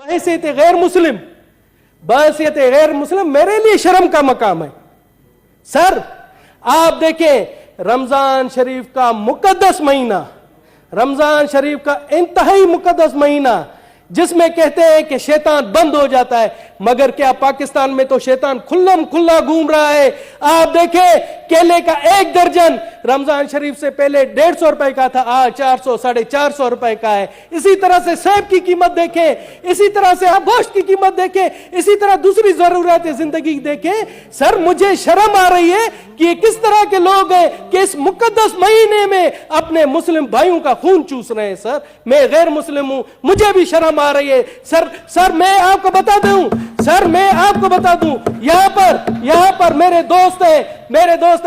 حیثیت غیر مسلم میرے لیے شرم کا مقام ہے. سر آپ دیکھیں رمضان شریف کا مقدس مہینہ، رمضان شریف کا انتہائی مقدس مہینہ جس میں کہتے ہیں کہ شیطان بند ہو جاتا ہے، مگر کیا پاکستان میں تو شیطان کھلم کھلا گھوم رہا ہے. آپ دیکھیں کیلے کا ایک درجن رمضان شریف سے پہلے 150 روپے کا تھا، آج 400 450 روپے کا ہے. اسی طرح سے سیب کی قیمت دیکھیں، اسی طرح سے آپ گوشت کی قیمت دیکھیں، اسی طرح دوسری ضرورت زندگی دیکھیں. سر مجھے شرم آ رہی ہے کہ یہ کس طرح کے لوگ ہیں کہ اس مقدس مہینے میں اپنے مسلم بھائیوں کا خون چوس رہے ہیں. سر میں غیر مسلم ہوں، مجھے بھی شرم آ رہی ہے. سر میں آپ کو بتا دوں یہاں پر میرے دوست ہیں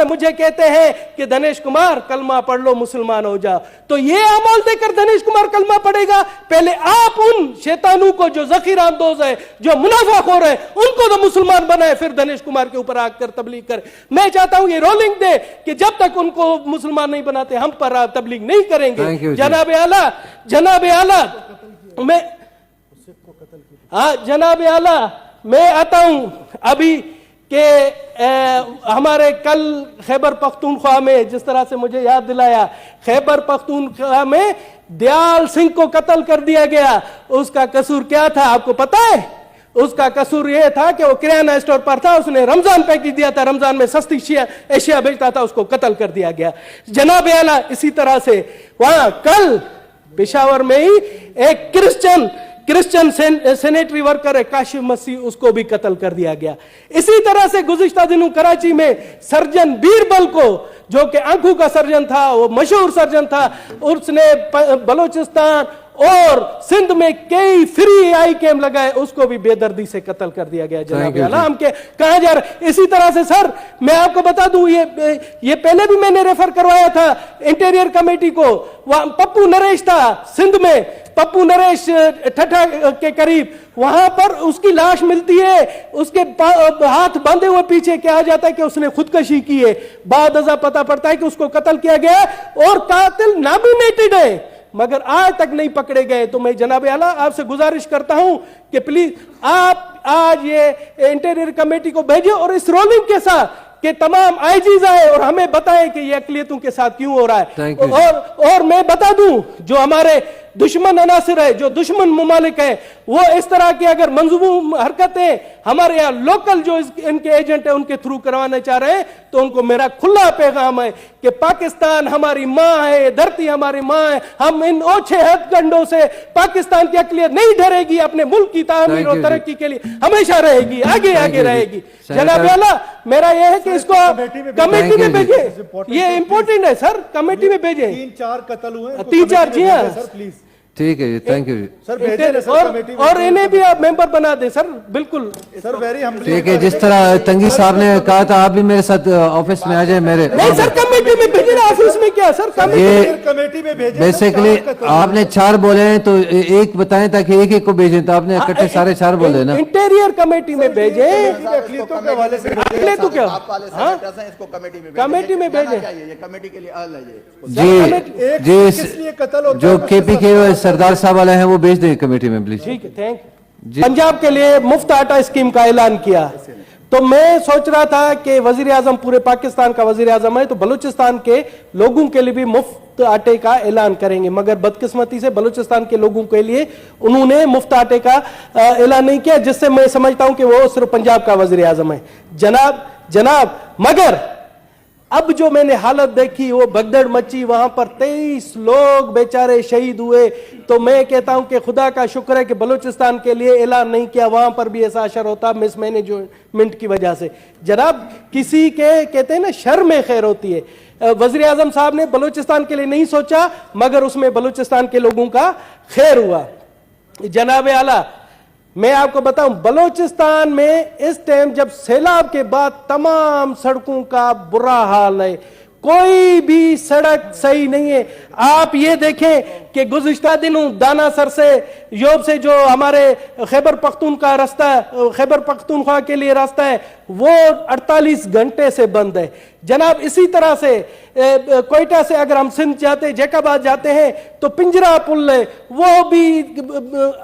مجھے کہتے ہیں کہ دنیش کمار کلمہ پڑھ لو مسلمان ہو جاؤ. تو یہ عمل دے کر دنیش کمار کلمہ پڑھے گا؟ پہلے آپ ان شیطانوں کو جو ذخیرہ اندوز ہے، جو منافع خور ہے، ان کو تو مسلمان بنائے، پھر دنیش کمار کے اوپر آ کر تبلیغ کر. میں چاہتا ہوں یہ رولنگ دے کہ جب تک ان کو مسلمان نہیں بناتے ہم پر تبلیغ نہیں کریں گے. جناب اعلیٰ میں آتا ہوں ابھی کہ ہمارے کل خیبر پختونخوا میں جس طرح سے مجھے یاد دلایا، خیبر پختونخوا میں دیال سنگھ کو قتل کر دیا گیا. اس کا قصور کیا تھا آپ کو پتا ہے؟ اس کا قصور یہ تھا کہ وہ کرانہ اسٹور پر تھا، اس نے رمضان پیکج دیا تھا، رمضان میں سستی اشیاء بیچتا تھا، اس کو قتل کر دیا گیا. جناب اعلیٰ اسی طرح سے وہاں کل پشاور میں ہی ایک کرسچن سینیٹری ورکر ہے کاشف مسیح، اس کو بھی قتل کر دیا گیا. اسی طرح سے گزشتہ دنوں کراچی میں سرجن بیربل کو، جو کہ آنکھوں کا سرجن تھا، وہ مشہور سرجن تھا، اس نے بلوچستان اور سندھ میں کئی فری آئی کیم لگائے، اس کو بھی بے دردی سے قتل کر دیا گیا. جناب اعلیٰ ہم کہاں جا رہے؟ اسی طرح سے سر میں آپ کو بتا دوں، یہ پہلے بھی میں نے ریفر کروایا تھا انٹیریئر کمیٹی کو. پپو نریش تھا سندھ میں، پپو نریش ٹھٹھا کے قریب، وہاں پر اس کی لاش ملتی ہے، اس کے ہاتھ باندھے ہوئے پیچھے کہا جاتا ہے کہ اس نے خودکشی کی ہے. بعد ازاں پتہ پڑتا ہے کہ اس کو قتل کیا گیا اور قاتل نامینیٹڈ ہے، مگر آج تک نہیں پکڑے گئے. تو میں جناب اعلیٰ آپ سے گزارش کرتا ہوں کہ پلیز آپ آج یہ انٹیریئر کمیٹی کو بھیجیں اور اس رولنگ کے ساتھ کہ تمام آئی جیز آئے اور ہمیں بتائیں کہ یہ اقلیتوں کے ساتھ کیوں ہو رہا ہے. اور میں بتا دوں جو ہمارے دشمن عناصر ہے، جو دشمن ممالک ہیں، وہ اس طرح کی اگر منظوم حرکتیں ہمارے یہاں لوکل جو ان کے ایجنٹ ہیں ان کے تھرو کروانا چاہ رہے ہیں، تو ان کو میرا کھلا پیغام ہے کہ پاکستان ہماری ماں ہے، دھرتی ہماری ماں ہے. ہم ان اوچھے ہتھ کنڈوں سے پاکستان کی اقلیت نہیں ڈرے گی، اپنے ملک کی تعمیر اور ترقی کے لیے ہمیشہ رہے گی، آگے رہے گی. جناب اعلیٰ میرا یہ ہے کہ اس کو کمیٹی میں بھیجیں، یہ امپورٹنٹ ہے سر، کمیٹی میں بھیجیں. 3-4 قتل ہوئے، 3-4 جی ہاں پلیز. ٹھیک ہے جی، تھینک یو جی. اور انہیں بھی آپ ممبر بنا دیں سر. بالکل سر، ویری ہم ٹھیک ہے. جس طرح تنگی صاحب نے کہا تھا آپ بھی میرے ساتھ آفس میں آ جائیں. میرے نہیں سر کمیٹی میں بھیجیں، آفس میں کیا سر، کمیٹی میں بھیجیں. بیسیکلی آپ نے 4 بولے ہیں تو ایک بتائیں تاکہ ایک کو بھیجیں، تو آپ نے اکٹھے سارے 4 بولے نا. انٹیریئر کمیٹی میں بھیجیں. اقلیتوں کے حوالے سے اقلیتوں کیا کمیٹی میں بھیجیں جی جی. جو کے پی کے سردار صاحب والے ہیں وہ بھیج دیں کمیٹی میں پلیز. ٹھیک ہے، تھینک یو. پنجاب کے لیے مفت آٹا اسکیم کا اعلان کیا، تو میں سوچ رہا تھا کہ وزیر اعظم پورے پاکستان کا وزیر اعظم ہے تو بلوچستان کے لوگوں کے لیے بھی مفت آٹے کا اعلان کریں گے، مگر بدقسمتی سے بلوچستان کے لوگوں کے لیے انہوں نے مفت آٹے کا اعلان نہیں کیا، جس سے میں سمجھتا ہوں کہ وہ صرف پنجاب کا وزیر اعظم ہے. جناب مگر اب جو میں نے حالت دیکھی، وہ بھگدڑ مچی، وہاں پر 23 لوگ بیچارے شہید ہوئے. تو میں کہتا ہوں کہ خدا کا شکر ہے کہ بلوچستان کے لیے اعلان نہیں کیا، وہاں پر بھی ایسا اثر ہوتا مس مینجمنٹ کی وجہ سے. جناب کسی کے کہتے ہیں نا شر میں خیر ہوتی ہے. وزیر اعظم صاحب نے بلوچستان کے لیے نہیں سوچا، مگر اس میں بلوچستان کے لوگوں کا خیر ہوا. جناب اعلیٰ میں آپ کو بتاؤں، بلوچستان میں اس ٹائم جب سیلاب کے بعد تمام سڑکوں کا برا حال ہے، کوئی بھی سڑک صحیح نہیں ہے. آپ یہ دیکھیں کہ گزشتہ دنوں دانا سر سے یوب سے جو ہمارے خیبر پختونخوا راستہ خیبر پختونخوا کے لیے راستہ ہے وہ 48 گھنٹے سے بند ہے جناب. اسی طرح سے کوئٹہ سے اگر ہم سندھ جاتے جیک آباد جاتے ہیں تو پنجرا پل ہے وہ بھی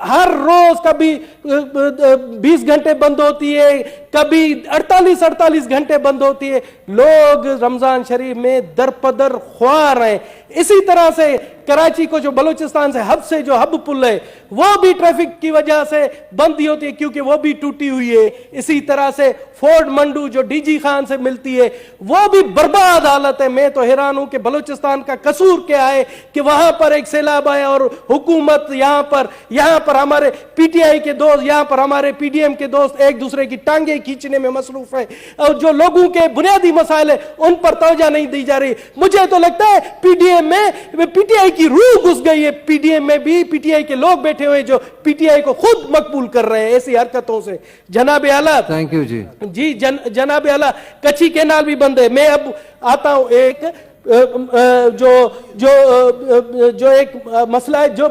ہر روز کبھی 20 گھنٹے بند ہوتی ہے کبھی 48 گھنٹے بند ہوتی ہے. لوگ رمضان شریف میں درپدر خوار ہیں. اسی طرح سے کراچی کو جو بلوچستان سے ہب پل ہے وہ بھی ٹریفک کی وجہ سے بند ہی ہوتی ہے کیونکہ وہ بھی ٹوٹی ہوئی ہے. اسی طرح سے فورڈ منڈو جو ڈی جی خان سے ملتی ہے وہ بھی برباد حالت ہے. میں تو حیران ہوں کہ بلوچستان کا قصور کیا ہے کہ وہاں پر ایک سیلاب آیا اور حکومت یہاں پر ہمارے پی ٹی آئی کے دوست یہاں پر ہمارے پی ڈی ایم کے دوست ایک دوسرے کی ٹانگیں کھینچنے میں مصروف ہے اور جو لوگوں کے بنیادی مسائل ہیں ان پر توجہ نہیں دی جا رہی. مجھے تو لگتا ہے پی ڈی ایم میں پی ٹی آئی کی روح گھس گئی ہے. پی ڈی ایم میں بھی پی ٹی آئی کے لوگ بیٹھے ہوئے جو پی ٹی آئی کو خود مقبول کر رہے ہیں ایسی حرکتوں سے. جناب اعلیٰ تھینک یو جی جناب اعلیٰ کچھی کینال بھی بند ہے. میں اب آتا ہوں ایک جو ایک مسئلہ ہے جو